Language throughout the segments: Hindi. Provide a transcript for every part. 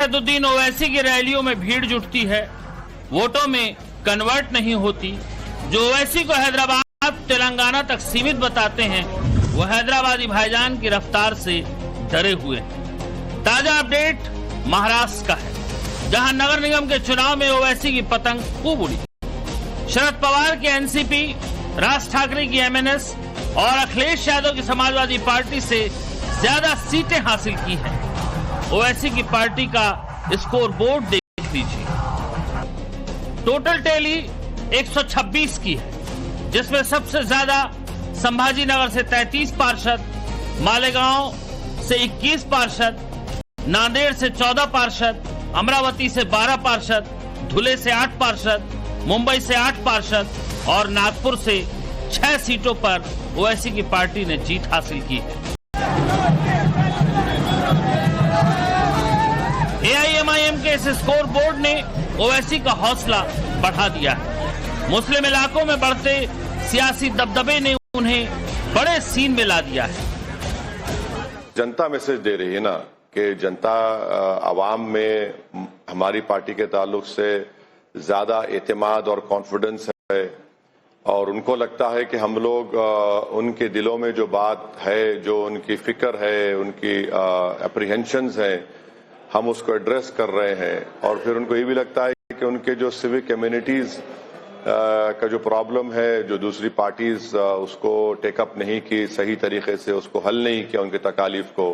असदुद्दीन ओवैसी की रैलियों में भीड़ जुटती है, वोटों में कन्वर्ट नहीं होती। जो ओवैसी को हैदराबाद तेलंगाना तक सीमित बताते हैं, वो हैदराबादी भाईजान की रफ्तार से डरे हुए हैं। ताजा अपडेट महाराष्ट्र का है, जहां नगर निगम के चुनाव में ओवैसी की पतंग खूब उड़ी। शरद पवार के एनसीपी, राज ठाकरे की एमएनएस और अखिलेश यादव की समाजवादी पार्टी से ज्यादा सीटें हासिल की हैं। ओवैसी की पार्टी का स्कोर बोर्ड देख लीजिए। टोटल टैली 126 की है, जिसमें सबसे ज्यादा संभाजी नगर से 33 पार्षद, मालेगांव से 21 पार्षद, नांदेड़ से 14 पार्षद, अमरावती से 12 पार्षद, धुले से 8 पार्षद, मुंबई से 8 पार्षद और नागपुर से 6 सीटों पर ओवैसी की पार्टी ने जीत हासिल की है। एआईएमआईएम के इस स्कोर बोर्ड ने ओवैसी का हौसला बढ़ा दिया है। मुस्लिम इलाकों में बढ़ते सियासी दबदबे ने उन्हें बड़े सीन में ला दिया है। जनता मैसेज दे रही है ना कि जनता आवाम में हमारी पार्टी के ताल्लुक से ज्यादा एतमाद और कॉन्फिडेंस है और उनको लगता है कि हम लोग उनके दिलों में जो बात है, जो उनकी फिक्र है, उनकी एप्रीहेंशंस हैं, हम उसको एड्रेस कर रहे हैं। और फिर उनको ये भी लगता है कि उनके जो सिविक कम्युनिटीज का जो प्रॉब्लम है, जो दूसरी पार्टीज उसको टेकअप नहीं की, सही तरीके से उसको हल नहीं किया, उनकी तकालीफ को।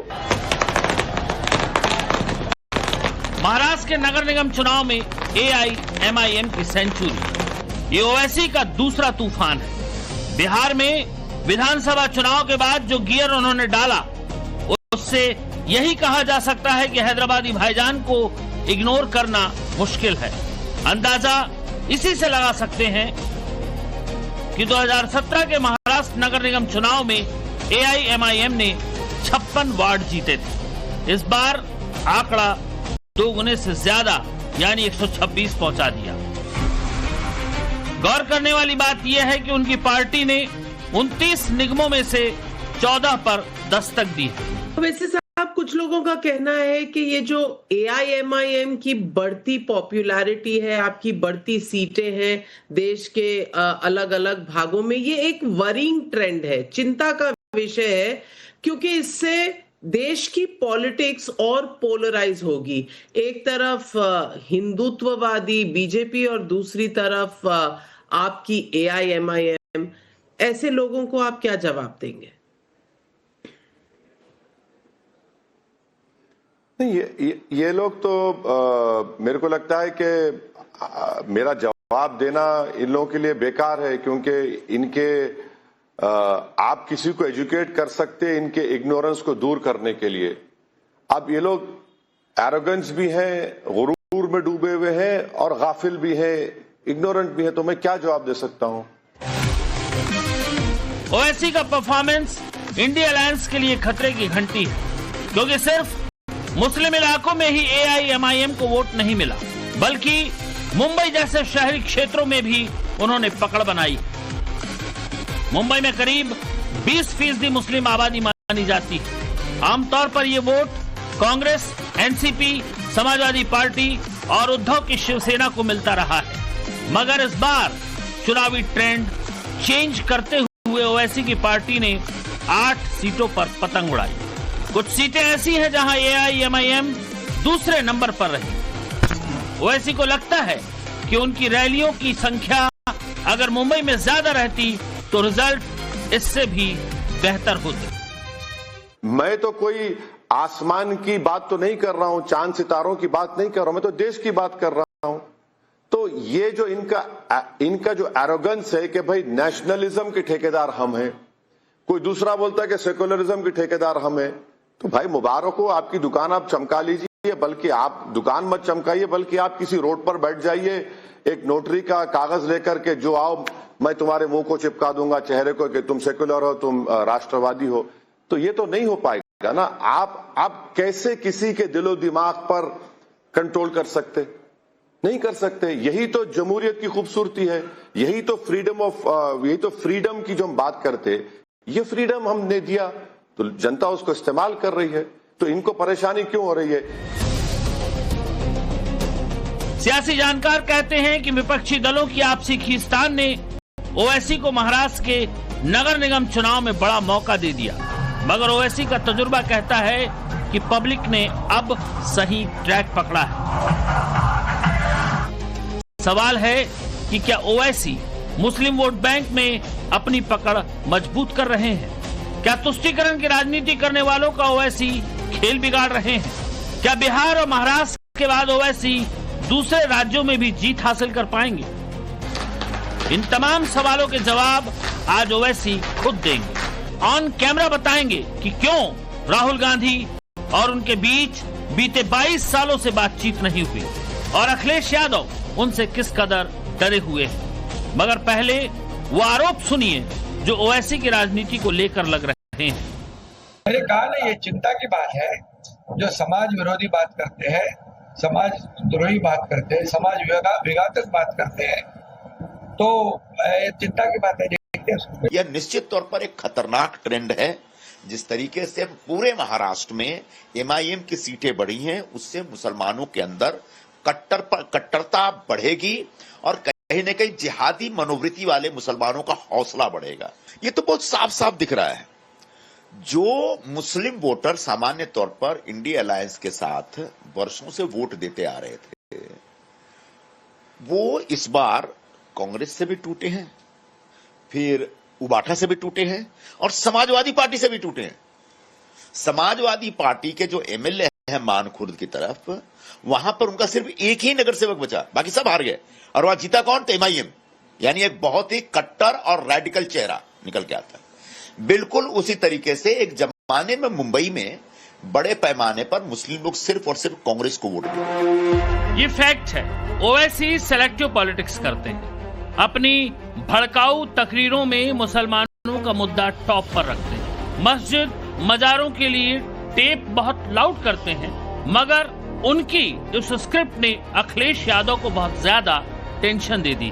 महाराष्ट्र के नगर निगम चुनाव में एआईएमआईएम की सेंचुरी, ये ओवैसी का दूसरा तूफान है। बिहार में विधानसभा चुनाव के बाद जो गियर उन्होंने डाला, उससे यही कहा जा सकता है कि हैदराबादी भाईजान को इग्नोर करना मुश्किल है। अंदाजा इसी से लगा सकते हैं कि 2017 के महाराष्ट्र नगर निगम चुनाव में एआईएमआईएम ने 56 वार्ड जीते थे। इस बार आंकड़ा 2 गुने से ज्यादा यानी 126 पहुंचा दिया। गौर करने वाली बात यह है कि उनकी पार्टी ने 29 निगमों में से 14 पर दस्तक दी है। वैसे साहब, कुछ लोगों का कहना है कि ये जो एआईएमआईएम की बढ़ती पॉपुलैरिटी है, आपकी बढ़ती सीटें हैं देश के अलग अलग भागों में, ये एक वरिंग ट्रेंड है, चिंता का विषय है, क्योंकि इससे देश की पॉलिटिक्स और पोलराइज होगी। एक तरफ हिंदुत्ववादी बीजेपी और दूसरी तरफ आपकी एआईएमआईएम। ऐसे लोगों को आप क्या जवाब देंगे? नहीं, ये लोग तो मेरे को लगता है कि मेरा जवाब देना इन लोगों के लिए बेकार है, क्योंकि इनके आप किसी को एजुकेट कर सकते हैं इनके इग्नोरेंस को दूर करने के लिए। अब ये लोग एरोगेंस भी हैं, गुरूर में डूबे हुए हैं और गाफिल भी हैं, इग्नोरेंट भी हैं, तो मैं क्या जवाब दे सकता हूं? ओवैसी का परफॉर्मेंस इंडिया अलायंस के लिए खतरे की घंटी है, क्योंकि सिर्फ मुस्लिम इलाकों में ही एआईएमआईएम को वोट नहीं मिला, बल्कि मुंबई जैसे शहरी क्षेत्रों में भी उन्होंने पकड़ बनाई। मुंबई में करीब 20% मुस्लिम आबादी मानी जाती है। आमतौर पर ये vote Congress, NCP, Samajwadi party और उद्धव की शिवसेना को मिलता रहा है। मगर इस बार चुनावी ट्रेंड चेंज करते हुए ओवैसी की पार्टी ने 8 सीटों पर पतंग उड़ाई। कुछ सीटें ऐसी हैं जहां एआईएमआईएम दूसरे नंबर पर रही। ओवैसी को लगता है कि उनकी रैलियों की संख्या अगर मुंबई में ज्यादा रहती तो रिजल्ट इससे भी बेहतर होते। मैं तो कोई आसमान की बात तो नहीं कर रहा हूं, चांद सितारों की बात नहीं कर रहा हूं, मैं तो देश की बात कर रहा हूं। तो ये जो इनका जो एरोगेंस है कि भाई नेशनलिज्म के ठेकेदार हम हैं, कोई दूसरा बोलता है कि सेकुलरिज्म के ठेकेदार हम हैं, तो भाई मुबारक हो, आपकी दुकान आप चमका लीजिए। बल्कि आप दुकान मत चमकाइए, बल्कि आप किसी रोड पर बैठ जाइए, एक नोटरी का कागज लेकर के, जो आओ मैं तुम्हारे मुंह को चिपका दूंगा चेहरे को कि तुम सेकुलर हो, तुम राष्ट्रवादी हो। तो ये तो नहीं हो पाएगा ना। आप कैसे किसी के दिलो दिमाग पर कंट्रोल कर सकते? नहीं कर सकते। यही तो जमहूरियत की खूबसूरती है, यही तो फ्रीडम की जो हम बात करते, ये फ्रीडम हमने दिया तो जनता उसको इस्तेमाल कर रही है, तो इनको परेशानी क्यों हो रही है? सियासी जानकार कहते हैं कि विपक्षी दलों की आपसी खींचतान ने ओवैसी को महाराष्ट्र के नगर निगम चुनाव में बड़ा मौका दे दिया, मगर ओवैसी का तजुर्बा कहता है कि पब्लिक ने अब सही ट्रैक पकड़ा है। सवाल है कि क्या ओवैसी मुस्लिम वोट बैंक में अपनी पकड़ मजबूत कर रहे हैं? क्या तुष्टीकरण की राजनीति करने वालों का ओवैसी खेल बिगाड़ रहे हैं? क्या बिहार और महाराष्ट्र के बाद ओवैसी दूसरे राज्यों में भी जीत हासिल कर पाएंगे? इन तमाम सवालों के जवाब आज ओवैसी खुद देंगे। ऑन कैमरा बताएंगे कि क्यों राहुल गांधी और उनके बीच बीते 22 सालों से बातचीत नहीं हुई और अखिलेश यादव उनसे किस कदर डरे हुए हैं। मगर पहले वो आरोप सुनिए जो ओवैसी की राजनीति को लेकर लग रहे हैं। मैंने कहा ना, ये चिंता की बात है। जो समाज विरोधी बात करते हैं, समाज द्रोही बात करते हैं, समाज विघातक बात करते हैं, तो चिंता की बात है। देखते हैं, यह निश्चित तौर पर एक खतरनाक ट्रेंड है। जिस तरीके से पूरे महाराष्ट्र में एमआईएम की सीटें बढ़ी हैं, उससे मुसलमानों के अंदर कट्टरता बढ़ेगी और कहीं न कहीं जिहादी मनोवृत्ति वाले मुसलमानों का हौसला बढ़ेगा। ये तो बहुत साफ साफ दिख रहा है। जो मुस्लिम वोटर सामान्य तौर पर इंडिया अलायंस के साथ वर्षों से वोट देते आ रहे थे, वो इस बार कांग्रेस से भी टूटे हैं, फिर उबाठा से भी टूटे हैं और समाजवादी पार्टी से भी टूटे हैं। समाजवादी पार्टी के जो एमएलए हैं मानखुर्द की तरफ, वहां पर उनका सिर्फ एक ही नगर सेवक बचा, बाकी सब हार गए। और वहां जीता कौन? एमआईएम, यानी एक बहुत ही कट्टर और रेडिकल चेहरा निकल के आता है। बिल्कुल उसी तरीके से एक जमाने में मुंबई में बड़े पैमाने पर मुस्लिम लोग सिर्फ और सिर्फ कांग्रेस को वोट देते। ये फैक्ट है। ओवैसी सेलेक्टिव पॉलिटिक्स करते हैं। अपनी भड़काऊ तकरीरों में मुसलमानों का मुद्दा टॉप पर रखते हैं। मस्जिद मजारों के लिए टेप बहुत लाउड करते हैं, मगर उनकी इस स्क्रिप्ट ने अखिलेश यादव को बहुत ज्यादा टेंशन दे दी,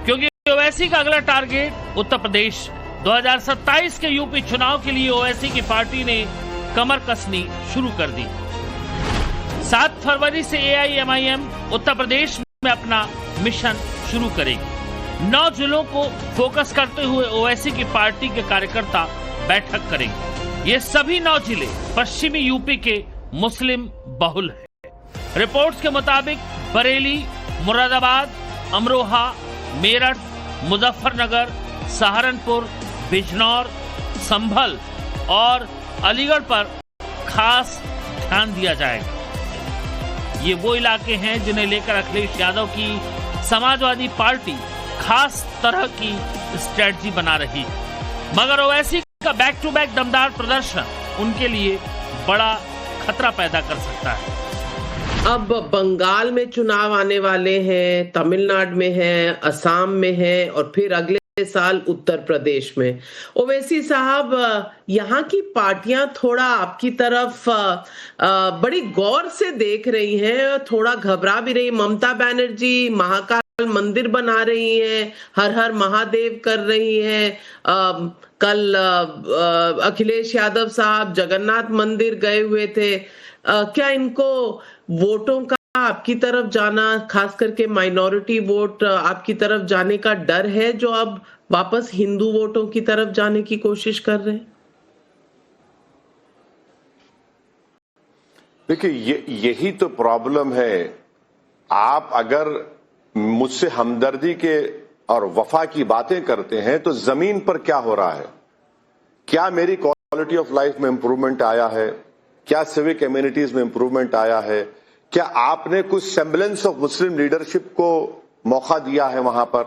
क्योंकि ओवैसी का अगला टारगेट उत्तर प्रदेश। 2027 के यूपी चुनाव के लिए ओवैसी की पार्टी ने कमर कसनी शुरू कर दी। 7 फरवरी से एआईएमआईएम उत्तर प्रदेश में अपना मिशन शुरू करेगी। 9 जिलों को फोकस करते हुए ओवैसी की पार्टी के कार्यकर्ता बैठक करेंगे। ये सभी 9 जिले पश्चिमी यूपी के मुस्लिम बहुल हैं। रिपोर्ट्स के मुताबिक बरेली, मुरादाबाद, अमरोहा, मेरठ, मुजफ्फरनगर, सहारनपुर, बिजनौर, संभल और अलीगढ़ पर खास ध्यान दिया जाएगा। ये वो इलाके हैं जिन्हें लेकर अखिलेश यादव की समाजवादी पार्टी खास तरह की स्ट्रेटजी बना रही है। मगर ओवैसी का बैक टू बैक दमदार प्रदर्शन उनके लिए बड़ा खतरा पैदा कर सकता है। अब बंगाल में चुनाव आने वाले हैं, तमिलनाडु में है, असम में है और फिर अगले साल उत्तर प्रदेश में। ओवैसी साहब, यहाँ की पार्टियां थोड़ा आपकी तरफ बड़ी गौर से देख रही हैं, थोड़ा घबरा भी रही। ममता बनर्जी महाकाल मंदिर बना रही हैं, हर हर महादेव कर रही हैं। कल अखिलेश यादव साहब जगन्नाथ मंदिर गए हुए थे। क्या इनको वोटों का आपकी तरफ जाना, खास करके माइनॉरिटी वोट आपकी तरफ जाने का डर है, जो अब वापस हिंदू वोटों की तरफ जाने की कोशिश कर रहे हैं? देखिए, यही तो प्रॉब्लम है। आप अगर मुझसे हमदर्दी के और वफा की बातें करते हैं तो जमीन पर क्या हो रहा है? क्या मेरी क्वालिटी ऑफ लाइफ में इंप्रूवमेंट आया है? क्या सिविक कम्युनिटीज में इंप्रूवमेंट आया है? क्या आपने कुछ सेम्बलेंस ऑफ मुस्लिम लीडरशिप को मौका दिया है वहां पर,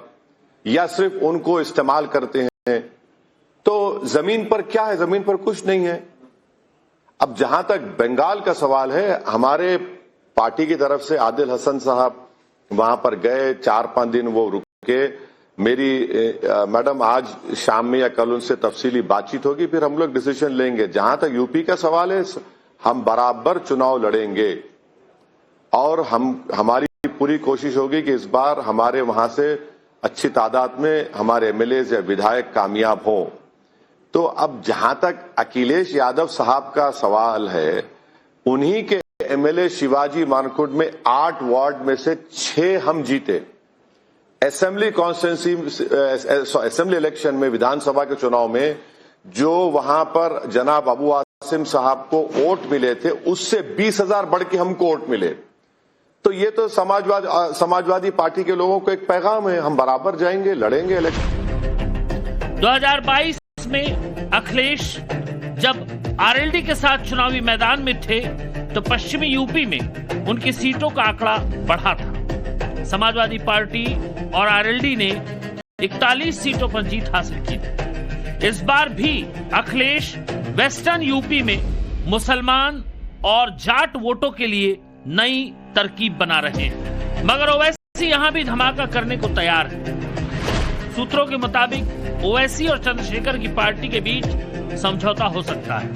या सिर्फ उनको इस्तेमाल करते हैं? तो जमीन पर क्या है? जमीन पर कुछ नहीं है। अब जहां तक बंगाल का सवाल है, हमारे पार्टी की तरफ से आदिल हसन साहब वहां पर गए, 4-5 दिन वो रुके। मेरी मैडम आज शाम में या कल उनसे तफसीली बातचीत होगी, फिर हम लोग डिसीजन लेंगे। जहां तक यूपी का सवाल है, हम बराबर चुनाव लड़ेंगे और हमारी पूरी कोशिश होगी कि इस बार हमारे वहां से अच्छी तादाद में हमारे एमएलए या विधायक कामयाब हों। तो अब जहां तक अखिलेश यादव साहब का सवाल है, उन्हीं के एमएलए शिवाजी मानकुंड में 8 वार्ड में से 6 हम जीते। असेंबली कॉन्स्टिट्यूंसी असेंबली इलेक्शन में, विधानसभा के चुनाव में जो वहां पर जनाब अबू आसिम साहब को वोट मिले थे, उससे 20,000 बढ़ के हमको वोट मिले। तो ये तो समाजवादी पार्टी के लोगों को एक पैगाम है, हम बराबर जाएंगे, लड़ेंगे इलेक्शन। 2022 में अखिलेश जब आरएलडी के साथ चुनावी मैदान में थे तो पश्चिमी यूपी में उनकी सीटों का आंकड़ा बढ़ा था। समाजवादी पार्टी और आरएलडी ने 41 सीटों पर जीत हासिल की थी। इस बार भी अखिलेश वेस्टर्न यूपी में मुसलमान और जाट वोटों के लिए नई तरकीब बना रहे हैं, मगर ओवैसी यहां भी धमाका करने को तैयार है। सूत्रों के मुताबिक ओवैसी और चंद्रशेखर की पार्टी के बीच समझौता हो सकता है।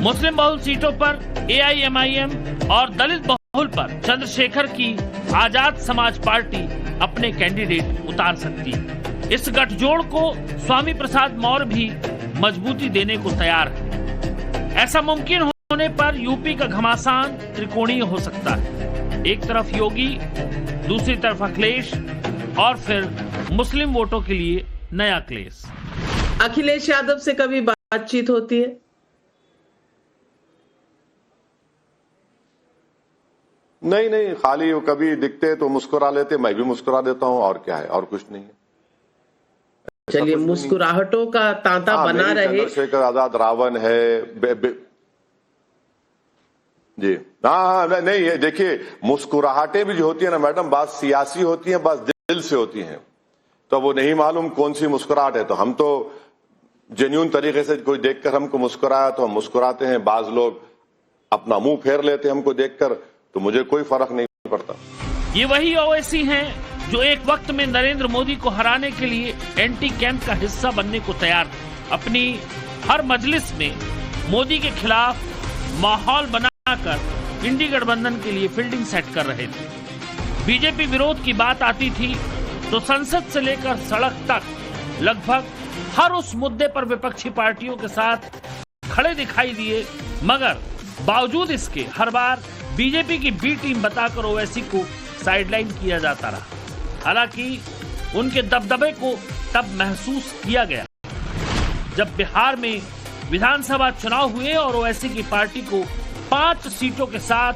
मुस्लिम बहुल सीटों पर एआईएमआईएम और दलित बहुल पर चंद्रशेखर की आजाद समाज पार्टी अपने कैंडिडेट उतार सकती है। इस गठजोड़ को स्वामी प्रसाद मौर्य भी मजबूती देने को तैयार है। ऐसा मुमकिन होने पर यूपी का घमासान त्रिकोणीय हो सकता है। एक तरफ योगी, दूसरी तरफ अखिलेश और फिर मुस्लिम वोटों के लिए नया क्लेश। अखिलेश यादव से कभी बातचीत होती है? नहीं, खाली वो कभी दिखते तो मुस्कुरा लेते, मैं भी मुस्कुरा देता हूं, और क्या है, और कुछ नहीं है। चलिए, मुस्कुराहटों का तांता बना रहे। चंद्रशेखर आजाद रावण है जी। हाँ, नहीं, ये देखिए, मुस्कुराहटें भी जो होती है ना मैडम, बात सियासी होती है, बात दिल से होती है। तो वो नहीं मालूम कौन सी मुस्कुराहट है। तो हम तो जेन्युइन तरीके से कोई देखकर हमको मुस्कुराया तो हम मुस्कुराते हैं। बाज लोग अपना मुंह फेर लेते हैं हमको देखकर, तो मुझे कोई फर्क नहीं पड़ता। ये वही ओवैसी हैं जो एक वक्त में नरेंद्र मोदी को हराने के लिए एंटी कैंप का हिस्सा बनने को तैयार थे। अपनी हर मजलिस में मोदी के खिलाफ माहौल बनाकर इंडी गठबंधन के लिए फील्डिंग सेट कर रहे थे। बीजेपी विरोध की बात आती थी तो संसद से लेकर सड़क तक लगभग हर उस मुद्दे पर विपक्षी पार्टियों के साथ खड़े दिखाई दिए, मगर बावजूद इसके हर बार बीजेपी की बी टीम बताकर ओवैसी को साइडलाइन किया जाता रहा। हालांकि उनके दबदबे को तब महसूस किया गया जब बिहार में विधानसभा चुनाव हुए और ओवैसी की पार्टी को 5 सीटों के साथ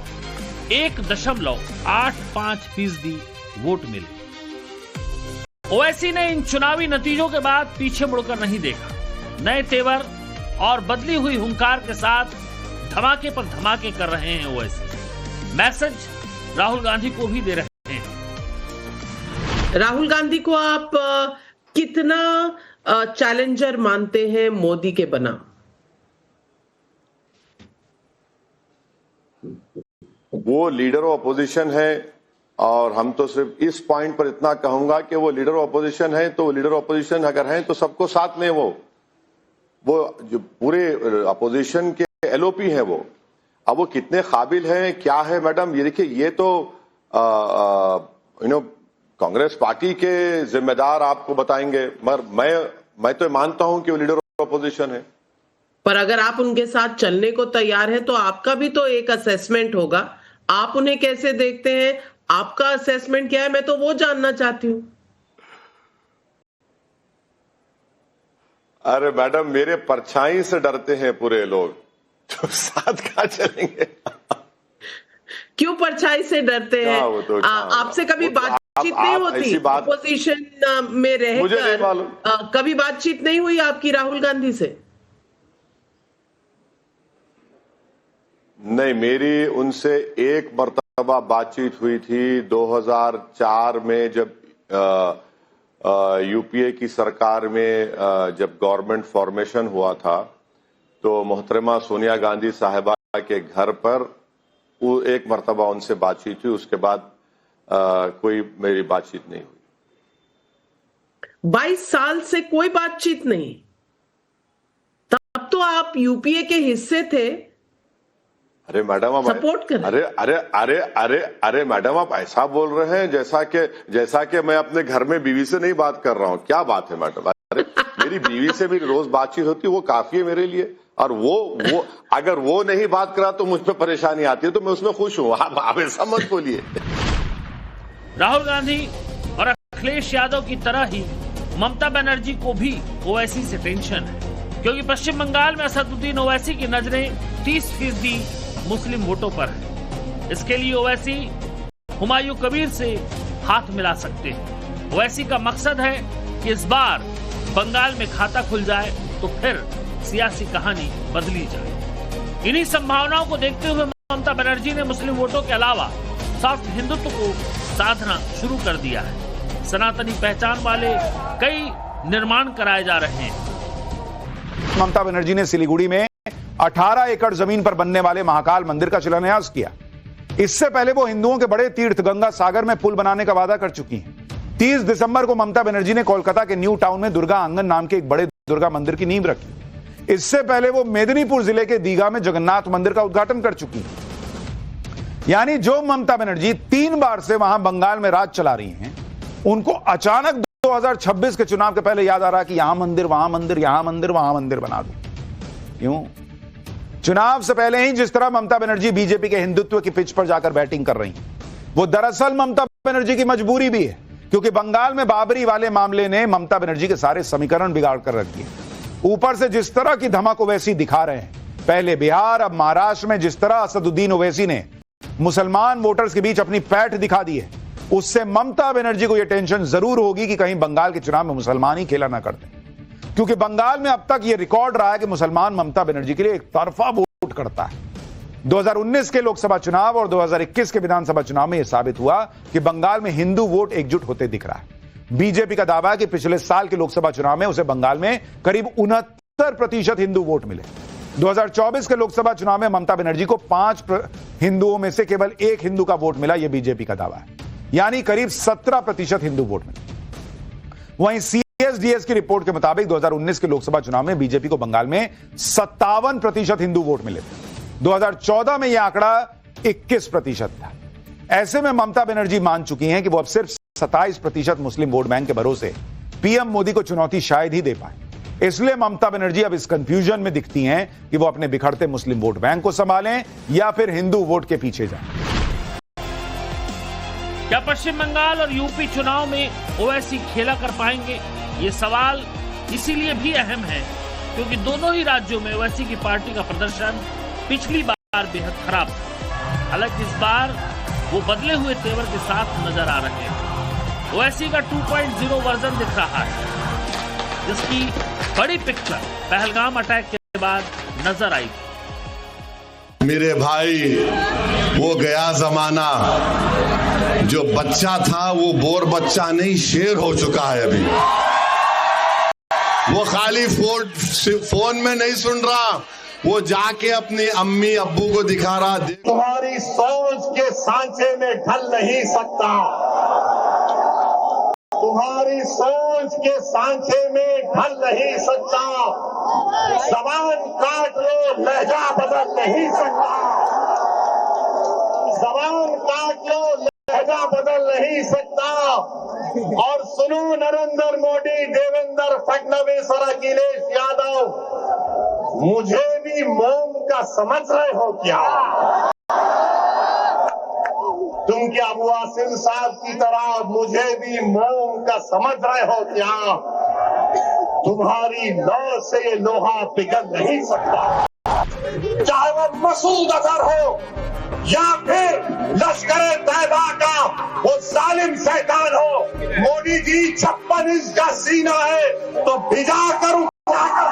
1.85% वोट मिले। ओवैसी ने इन चुनावी नतीजों के बाद पीछे मुड़कर नहीं देखा। नए तेवर और बदली हुई हुंकार के साथ धमाके पर धमाके कर रहे हैं ओवैसी। मैसेज राहुल गांधी को भी दे रहे हैं। राहुल गांधी को आप कितना चैलेंजर मानते हैं मोदी के बनाम? वो लीडर ऑफ अपोजिशन है, और हम तो सिर्फ इस पॉइंट पर इतना कहूंगा कि वो लीडर ऑफ अपोजिशन है, तो लीडर ऑफ अपोजिशन अगर हैं तो सबको साथ में वो जो पूरे अपोजिशन के एलओपी है वो। अब वो कितने काबिल हैं, क्या है मैडम, ये देखिए, ये तो कांग्रेस पार्टी के जिम्मेदार आपको बताएंगे, मगर मैं तो मानता हूं कि वो लीडर ऑफ अपोजिशन है। पर अगर आप उनके साथ चलने को तैयार हैं तो आपका भी तो एक असेसमेंट होगा। आप उन्हें कैसे देखते हैं, आपका असेसमेंट क्या है, मैं तो वो जानना चाहती हूं। अरे मैडम, मेरे परछाई से डरते हैं पूरे लोग, तो साथ कहां चलेंगे? क्यों परछाई से डरते हैं? आपसे कभी बातचीत नहीं होती? अपोजिशन में रहकर कभी बातचीत नहीं हुई आपकी राहुल गांधी से? नहीं, मेरी उनसे एक मर्तबा बातचीत हुई थी 2004 में, जब यूपीए की सरकार में जब गवर्नमेंट फॉर्मेशन हुआ था, तो मोहतरमा सोनिया गांधी साहिबा के घर पर एक मर्तबा उनसे बातचीत हुई। उसके बाद कोई मेरी बातचीत नहीं हुई। 22 साल से कोई बातचीत नहीं? तब तो आप यूपीए के हिस्से थे। अरे मैडम, आप सपोर्ट कर, अरे मैडम, आप ऐसा बोल रहे हैं जैसा कि मैं अपने घर में बीवी से नहीं बात कर रहा हूं। क्या बात है मैडम? अरे मेरी बीवी से भी रोज बातचीत होती है, वो काफी है मेरे लिए। और वो अगर वो नहीं बात करा तो मुझ पे परेशानी आती है, तो मैं उसमें खुश हूं। आप ऐसा मत बोलिए। राहुल गांधी और अखिलेश यादव की तरह ही ममता बनर्जी को भी ओवैसी से टेंशन है, क्योंकि पश्चिम बंगाल में असदुद्दीन ओवैसी की नजरें 30% मुस्लिम वोटों पर है। इसके लिए ओवैसी हुमायूं कबीर से हाथ मिला सकते हैं। ओवैसी का मकसद है कि इस बार बंगाल में खाता खुल जाए तो फिर सियासी कहानी बदली जाए। इन्हीं संभावनाओं को देखते हुए ममता बनर्जी ने मुस्लिम वोटों के अलावा सॉफ्ट हिंदुत्व को साधना शुरू कर दिया है। सनातनी पहचान वाले कई निर्माण कराए जा रहे हैं। ममता बनर्जी ने सिलीगुड़ी में 18 एकड़ जमीन पर बनने वाले महाकाल मंदिर का शिलान्यास किया। इससे पहले वो हिंदुओं के बड़े तीर्थ गंगा सागर में पुल बनाने का वादा कर चुकी हैं। 30 दिसंबर को ममता बनर्जी ने कोलकाता के न्यू टाउन में दुर्गा आंगन नाम के एक बड़े दुर्गा मंदिर की नींव रखी। इससे पहले वो मेदिनीपुर जिले के दीघा में जगन्नाथ मंदिर का उद्घाटन कर चुकी है। यानी जो ममता बनर्जी 3 बार से वहां बंगाल में राज चला रही हैं, उनको अचानक 2026 के चुनाव के पहले याद आ रहा कि यहां मंदिर, वहां मंदिर, यहां मंदिर, वहां मंदिर बना दूं। क्यों? चुनाव से पहले ही जिस तरह ममता बनर्जी बीजेपी के हिंदुत्व की पिच पर जाकर बैटिंग कर रही हैं, वो दरअसल ममता बनर्जी की मजबूरी भी है, क्योंकि बंगाल में बाबरी वाले मामले ने ममता बनर्जी के सारे समीकरण बिगाड़ कर रख दिए। ऊपर से जिस तरह की धमक ओवैसी दिखा रहे हैं, पहले बिहार अब महाराष्ट्र में जिस तरह असदुद्दीन ओवैसी ने मुसलमान वोटर्स के बीच अपनी पैठ दिखा दी है, उससे ममता बनर्जी को यह टेंशन जरूर होगी कि कहीं बंगाल के चुनाव में मुसलमान ही खेला ना करते, क्योंकि बंगाल में अब तक यह रिकॉर्ड रहा है कि मुसलमान ममता बनर्जी के लिए एक तरफा वोट करता है। 2019 के लोकसभा चुनाव और 2021 के विधानसभा चुनाव में यह साबित हुआ कि बंगाल में हिंदू वोट एकजुट होते दिख रहा है। बीजेपी का दावा है कि पिछले साल के लोकसभा चुनाव में उसे बंगाल में करीब 69% हिंदू वोट मिले। 2024 के लोकसभा चुनाव में ममता बनर्जी को 5 हिंदुओं में से केवल 1 हिंदू का वोट मिला, यह बीजेपी का दावा है, यानी करीब 17% हिंदू वोट मिले। वहीं सीएसडीएस की रिपोर्ट के मुताबिक 2019 के लोकसभा चुनाव में बीजेपी को बंगाल में 57% हिंदू वोट मिले थे। 2014 में यह आंकड़ा 21% था। ऐसे में ममता बनर्जी मान चुकी हैं कि वो अब सिर्फ 27% मुस्लिम वोट बैंक के भरोसे पीएम मोदी को चुनौती शायद ही दे पाए। इसलिए ममता बनर्जी अब इस कंफ्यूजन में दिखती हैं कि वो अपने बिखरते मुस्लिम वोट बैंक को संभालें या फिर हिंदू वोट के पीछे जाएं। क्या पश्चिम बंगाल और यूपी चुनाव में ओवैसी खेला कर पाएंगे? ये सवाल इसीलिए भी अहम है क्योंकि दोनों ही राज्यों में ओवैसी की पार्टी का प्रदर्शन पिछली बार बेहद खराब था। हालांकि इस बार वो बदले हुए तेवर के साथ नजर आ रहे हैं। ओवैसी का 2.0 वर्जन दिख रहा है, जिसकी बड़ी पिक्चर पहलगाम अटैक के बाद नजर आई। मेरे भाई, वो गया जमाना, जो बच्चा था वो बोर बच्चा नहीं, शेर हो चुका है अभी। वो खाली फोन में नहीं सुन रहा, वो जाके अपनी अम्मी अब्बू को दिखा रहा। तुम्हारी सोच के सांचे में ढल नहीं सकता, तुम्हारी सोच के सांचे में ढल नहीं सकता। जबान काट लो, लहजा बदल नहीं सकता। जबान काट लो, लहजा बदल नहीं सकता। और सुनो नरेंद्र मोदी, देवेंद्र फडणवीस और अखिलेश यादव, मुझे भी मोम का समझ रहे हो क्या? तुम क्या मुआसिर साहब की तरह मुझे भी मोम का समझ रहे हो क्या? तुम्हारी लौ से ये लोहा पिघल नहीं सकता। चाहे वो मसूद अजहर हो या फिर लश्कर तैयबा का वो जालिम शैतान हो, मोदी जी 56 इंच का सीना है तो भिजा कर उठा कर।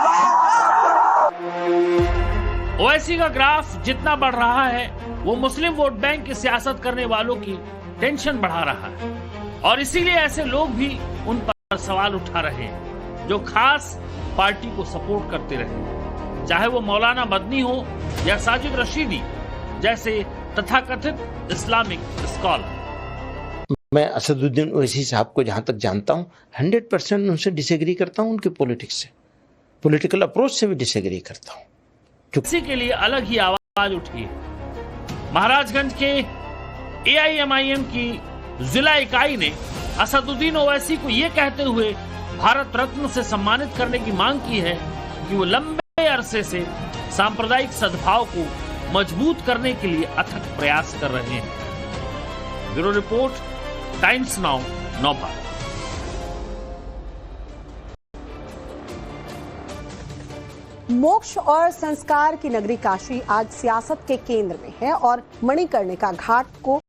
ओवैसी का ग्राफ जितना बढ़ रहा है, वो मुस्लिम वोट बैंक की सियासत करने वालों की टेंशन बढ़ा रहा है और इसीलिए ऐसे लोग भी उन पर सवाल उठा रहे हैं जो खास पार्टी को सपोर्ट करते रहे, चाहे वो मौलाना मदनी हो या साजिद रशीदी जैसे तथाकथित इस्लामिक स्कॉलर। मैं असदुद्दीन ओवैसी साहब को जहां तक जानता हूं 100% उनसे डिसएग्री करता हूं, उनके पॉलिटिक्स से, पॉलिटिकल अप्रोच से भी डिसएग्री करता हूं। किसी के लिए अलग ही आवाज उठी है। महाराजगंज के एआईएमआईएम की जिला इकाई ने असदुद्दीन ओवैसी को यह कहते हुए भारत रत्न से सम्मानित करने की मांग की है कि वो लंबे अरसे से सांप्रदायिक सद्भाव को मजबूत करने के लिए अथक प्रयास कर रहे हैं। ब्यूरो रिपोर्ट, टाइम्स नाउ, नव भारत। मोक्ष और संस्कार की नगरी काशी आज सियासत के केंद्र में है और मणिकर्णिका घाट को